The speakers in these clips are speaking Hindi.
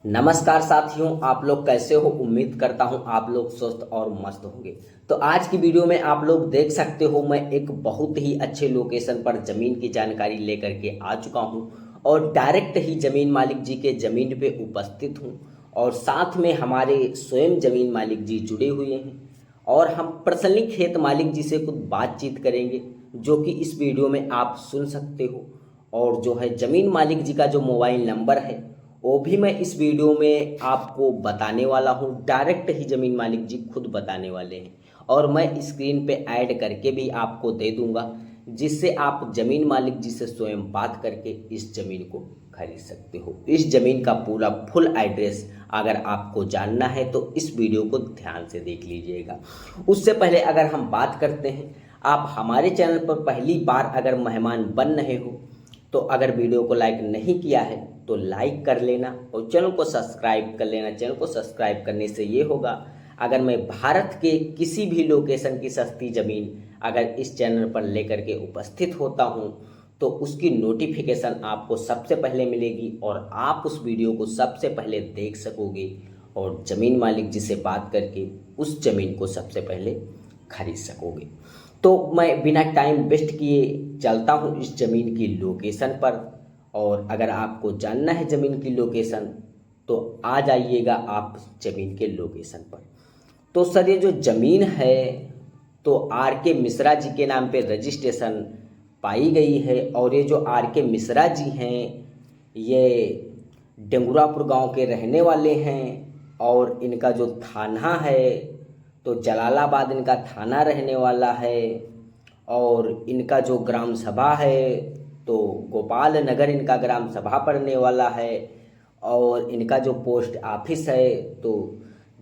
नमस्कार साथियों, आप लोग कैसे हो। उम्मीद करता हूं आप लोग स्वस्थ और मस्त होंगे। तो आज की वीडियो में आप लोग देख सकते हो, मैं एक बहुत ही अच्छे लोकेशन पर ज़मीन की जानकारी लेकर के आ चुका हूं और डायरेक्ट ही ज़मीन मालिक जी के ज़मीन पे उपस्थित हूं और साथ में हमारे स्वयं ज़मीन मालिक जी जुड़े हुए हैं और हम पर्सनली खेत मालिक जी से कुछ बातचीत करेंगे, जो कि इस वीडियो में आप सुन सकते हो। और जो है ज़मीन मालिक जी का जो मोबाइल नंबर है वो भी मैं इस वीडियो में आपको बताने वाला हूँ। डायरेक्ट ही ज़मीन मालिक जी खुद बताने वाले हैं और मैं स्क्रीन पे ऐड करके भी आपको दे दूंगा, जिससे आप ज़मीन मालिक जी से स्वयं बात करके इस ज़मीन को खरीद सकते हो। इस ज़मीन का पूरा फुल एड्रेस अगर आपको जानना है तो इस वीडियो को ध्यान से देख लीजिएगा। उससे पहले अगर हम बात करते हैं, आप हमारे चैनल पर पहली बार अगर मेहमान बन रहे हो तो अगर वीडियो को लाइक नहीं किया है तो लाइक कर लेना और चैनल को सब्सक्राइब कर लेना। चैनल को सब्सक्राइब करने से ये होगा, अगर मैं भारत के किसी भी लोकेशन की सस्ती ज़मीन अगर इस चैनल पर लेकर के उपस्थित होता हूँ तो उसकी नोटिफिकेशन आपको सबसे पहले मिलेगी और आप उस वीडियो को सबसे पहले देख सकोगे और ज़मीन मालिक जी से बात करके उस ज़मीन को सबसे पहले खरीद सकोगे। तो मैं बिना टाइम वेस्ट किए चलता हूँ इस ज़मीन की लोकेशन पर। और अगर आपको जानना है ज़मीन की लोकेशन तो आ जाइएगा आप ज़मीन के लोकेशन पर। तो सर, ये जो ज़मीन है तो आर के मिश्रा जी के नाम पे रजिस्ट्रेशन पाई गई है और ये जो आर के मिश्रा जी हैं ये डेंगुरापुर गांव के रहने वाले हैं और इनका जो थाना है तो जलालाबाद इनका थाना रहने वाला है और इनका जो ग्राम सभा है तो गोपाल नगर इनका ग्राम सभा पड़ने वाला है और इनका जो पोस्ट ऑफिस है तो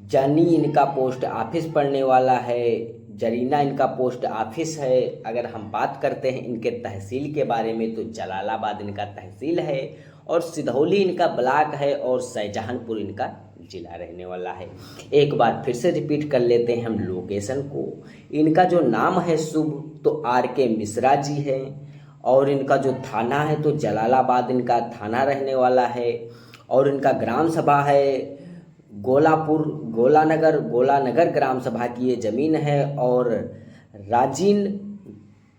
जानी इनका पोस्ट ऑफिस पड़ने वाला है, जरीना इनका पोस्ट ऑफिस है। अगर हम बात करते हैं इनके तहसील के बारे में तो जलालाबाद इनका तहसील है और सिधौली इनका ब्लॉक है और शाहजहांपुर इनका जिला रहने वाला है। एक बार फिर से रिपीट कर लेते हैं हम लोकेशन को। इनका जो नाम है शुभ तो आर के मिश्रा जी है और इनका जो थाना है तो जलालाबाद इनका थाना रहने वाला है और इनका ग्राम सभा है गोलापुर गोलानगर ग्राम सभा की ये ज़मीन है और राजीन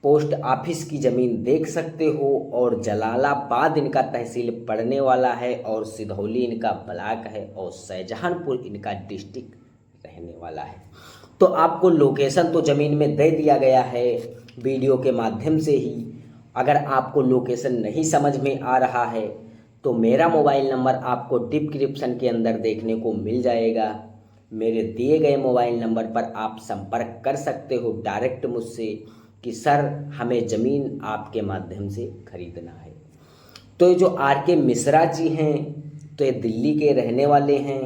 पोस्ट ऑफिस की ज़मीन देख सकते हो और जलालाबाद इनका तहसील पड़ने वाला है और सिधौली इनका ब्लॉक है और शाहजहांपुर इनका डिस्ट्रिक्ट रहने वाला है। तो आपको लोकेशन तो ज़मीन में दे दिया गया है वीडियो के माध्यम से ही। अगर आपको लोकेशन नहीं समझ में आ रहा है तो मेरा मोबाइल नंबर आपको डिस्क्रिप्शन के अंदर देखने को मिल जाएगा। मेरे दिए गए मोबाइल नंबर पर आप संपर्क कर सकते हो डायरेक्ट मुझसे कि सर हमें ज़मीन आपके माध्यम से खरीदना है। तो ये जो आर के मिश्रा जी हैं तो ये दिल्ली के रहने वाले हैं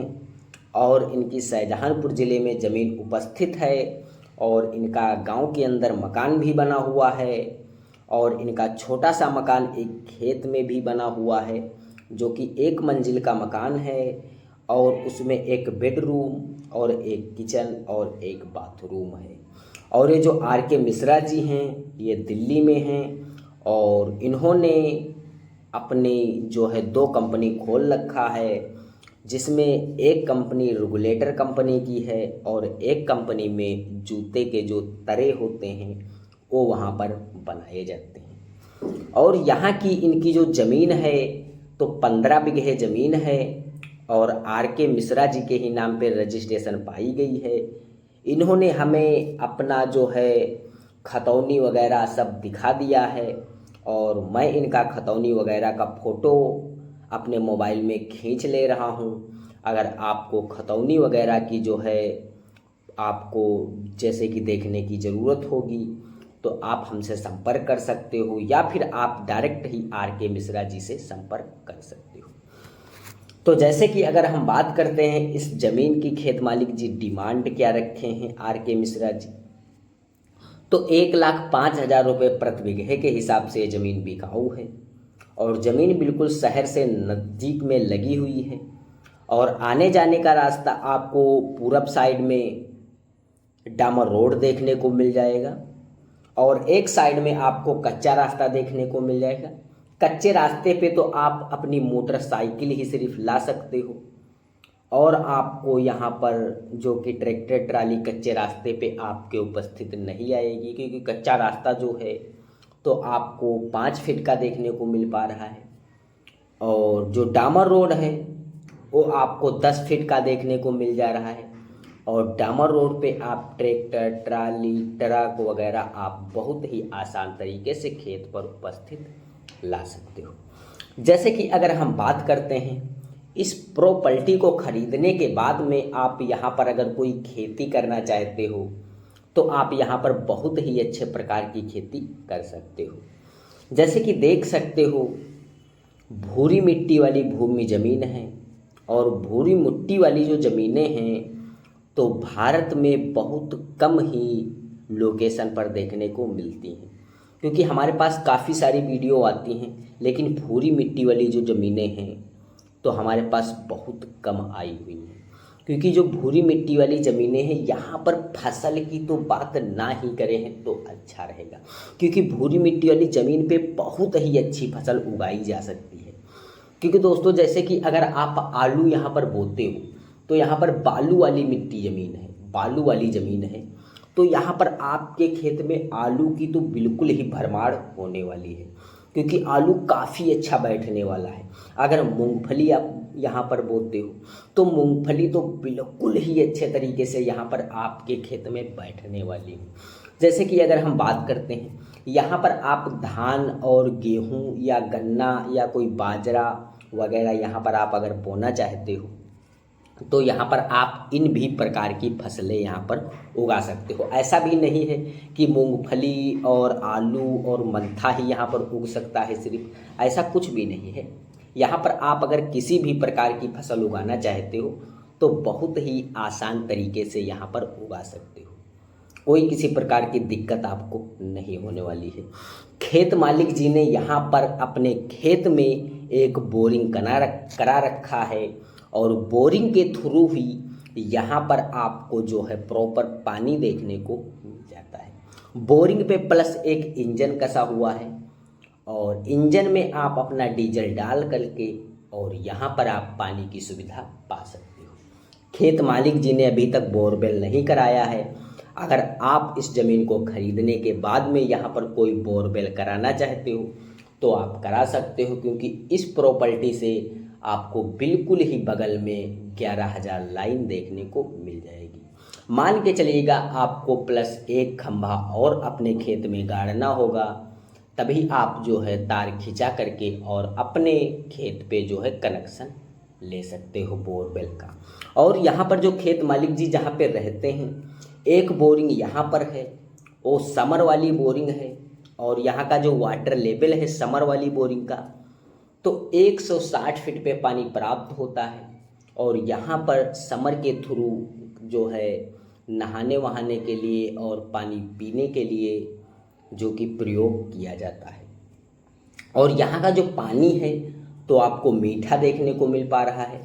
और इनकी शाहजहांपुर ज़िले में ज़मीन उपस्थित है और इनका गांव के अंदर मकान भी बना हुआ है और इनका छोटा सा मकान एक खेत में भी बना हुआ है, जो कि 1 मंजिल का मकान है और उसमें एक बेडरूम और एक किचन और एक बाथरूम है। और ये जो आर के मिश्रा जी हैं ये दिल्ली में हैं और इन्होंने अपनी जो है 2 कंपनी खोल रखा है, जिसमें एक कंपनी रेगुलेटर कंपनी की है और एक कंपनी में जूते के जो तरे होते हैं वो वहाँ पर बनाए जाते हैं। और यहाँ की इनकी जो ज़मीन है तो 15 बीघे ज़मीन है और आर के मिश्रा जी के ही नाम पे रजिस्ट्रेशन पाई गई है। इन्होंने हमें अपना जो है खतौनी वगैरह सब दिखा दिया है और मैं इनका खतौनी वगैरह का फ़ोटो अपने मोबाइल में खींच ले रहा हूँ। अगर आपको खतौनी वगैरह की जो है आपको जैसे कि देखने की ज़रूरत होगी तो आप हमसे संपर्क कर सकते हो या फिर आप डायरेक्ट ही आर के मिश्रा जी से संपर्क कर सकते हो। तो जैसे कि अगर हम बात करते हैं इस ज़मीन की खेत मालिक जी डिमांड क्या रखे हैं आर के मिश्रा जी, तो 1,05,000 रुपये प्रति बीघे के हिसाब से ज़मीन बिकाऊ है और ज़मीन बिल्कुल शहर से नज़दीक में लगी हुई है और आने जाने का रास्ता आपको पूरब साइड में डामर रोड देखने को मिल जाएगा और एक साइड में आपको कच्चा रास्ता देखने को मिल जाएगा। कच्चे रास्ते पे तो आप अपनी मोटरसाइकिल ही सिर्फ ला सकते हो और आपको यहाँ पर जो कि ट्रैक्टर ट्राली कच्चे रास्ते पे आपके उपस्थित नहीं आएगी, क्योंकि कच्चा रास्ता जो है तो आपको 5 फीट का देखने को मिल पा रहा है, और जो डामर रोड है वो आपको 10 फीट का देखने को मिल जा रहा है। और डामर रोड पे आप ट्रैक्टर ट्राली ट्रक वगैरह आप बहुत ही आसान तरीके से खेत पर उपस्थित ला सकते हो। जैसे कि अगर हम बात करते हैं इस प्रॉपर्टी को खरीदने के बाद में, आप यहाँ पर अगर कोई खेती करना चाहते हो तो आप यहाँ पर बहुत ही अच्छे प्रकार की खेती कर सकते हो। जैसे कि देख सकते हो भूरी मिट्टी वाली भूमि ज़मीन है, और भूरी मिट्टी वाली जो ज़मीनें हैं तो भारत में बहुत कम ही लोकेशन पर देखने को मिलती हैं, क्योंकि हमारे पास काफ़ी सारी वीडियो आती हैं, लेकिन भूरी मिट्टी वाली जो ज़मीनें हैं तो हमारे पास बहुत कम आई हुई हैं। क्योंकि जो भूरी मिट्टी वाली ज़मीनें हैं यहाँ पर फसल की तो बात ना ही करें हैं तो अच्छा रहेगा, क्योंकि भूरी मिट्टी वाली ज़मीन पे बहुत ही अच्छी फसल उगाई जा सकती है। क्योंकि दोस्तों जैसे कि अगर आप आलू यहाँ पर बोते हो तो यहाँ पर बालू वाली मिट्टी ज़मीन है, बालू वाली ज़मीन है, तो यहाँ पर आपके खेत में आलू की तो बिल्कुल ही भरमार होने वाली है, क्योंकि आलू काफ़ी अच्छा बैठने वाला है। अगर मूंगफली आप यहाँ पर बोते हो तो मूंगफली तो बिल्कुल ही अच्छे तरीके से यहाँ पर आपके खेत में बैठने वाली है। जैसे कि अगर हम बात करते हैं यहाँ पर आप धान और गेहूँ या गन्ना या कोई बाजरा वगैरह यहाँ पर आप अगर बोना चाहते हो तो यहाँ पर आप इन भी प्रकार की फसलें यहाँ पर उगा सकते हो। ऐसा भी नहीं है कि मूंगफली और आलू और मंथा ही यहाँ पर उग सकता है सिर्फ, ऐसा कुछ भी नहीं है। यहाँ पर आप अगर किसी भी प्रकार की फसल उगाना चाहते हो तो बहुत ही आसान तरीके से यहाँ पर उगा सकते हो, कोई किसी प्रकार की दिक्कत आपको नहीं होने वाली है। खेत मालिक जी ने यहाँ पर अपने खेत में एक बोरिंग करा रखा है, और बोरिंग के थ्रू ही यहाँ पर आपको जो है प्रॉपर पानी देखने को मिल जाता है। बोरिंग पे प्लस एक इंजन कसा हुआ है, और इंजन में आप अपना डीजल डाल करके और यहाँ पर आप पानी की सुविधा पा सकते हो। खेत मालिक जी ने अभी तक बोरवेल नहीं कराया है। अगर आप इस ज़मीन को खरीदने के बाद में यहाँ पर कोई बोरवेल कराना चाहते हो तो आप करा सकते हो, क्योंकि इस प्रॉपर्टी से आपको बिल्कुल ही बगल में 11,000 लाइन देखने को मिल जाएगी। मान के चलिएगा आपको प्लस एक खंभा और अपने खेत में गाड़ना होगा, तभी आप जो है तार खिंचा करके और अपने खेत पे जो है कनेक्शन ले सकते हो बोरवेल का। और यहाँ पर जो खेत मालिक जी जहाँ पे रहते हैं, एक बोरिंग यहाँ पर है, वो समर वाली बोरिंग है, और यहाँ का जो वाटर लेवल है समर वाली बोरिंग का तो 160 फीट पे पानी प्राप्त होता है। और यहाँ पर समर के थ्रू जो है नहाने वहाने के लिए और पानी पीने के लिए जो कि प्रयोग किया जाता है। और यहाँ का जो पानी है तो आपको मीठा देखने को मिल पा रहा है,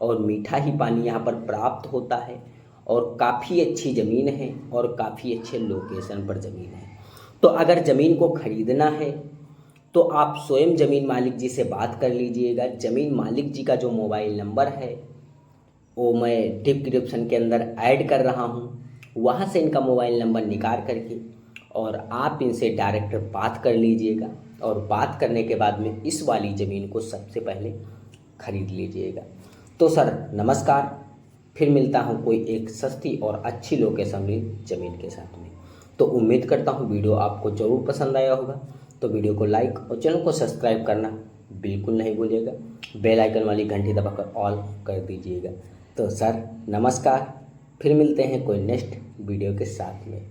और मीठा ही पानी यहाँ पर प्राप्त होता है, और काफ़ी अच्छी ज़मीन है और काफ़ी अच्छे लोकेशन पर ज़मीन है। तो अगर ज़मीन को खरीदना है तो आप स्वयं ज़मीन मालिक जी से बात कर लीजिएगा। ज़मीन मालिक जी का जो मोबाइल नंबर है वो मैं डिस्क्रिप्शन के अंदर ऐड कर रहा हूँ, वहाँ से इनका मोबाइल नंबर निकाल करके और आप इनसे डायरेक्ट बात कर लीजिएगा, और बात करने के बाद में इस वाली ज़मीन को सबसे पहले ख़रीद लीजिएगा। तो सर नमस्कार, फिर मिलता हूँ कोई एक सस्ती और अच्छी लोकेशन वाली ज़मीन के साथ में। तो उम्मीद करता हूँ वीडियो आपको ज़रूर पसंद आया होगा, तो वीडियो को लाइक और चैनल को सब्सक्राइब करना बिल्कुल नहीं भूलिएगा। बेल आइकन वाली घंटी दबाकर ऑल कर दीजिएगा। तो सर नमस्कार, फिर मिलते हैं कोई नेक्स्ट वीडियो के साथ में।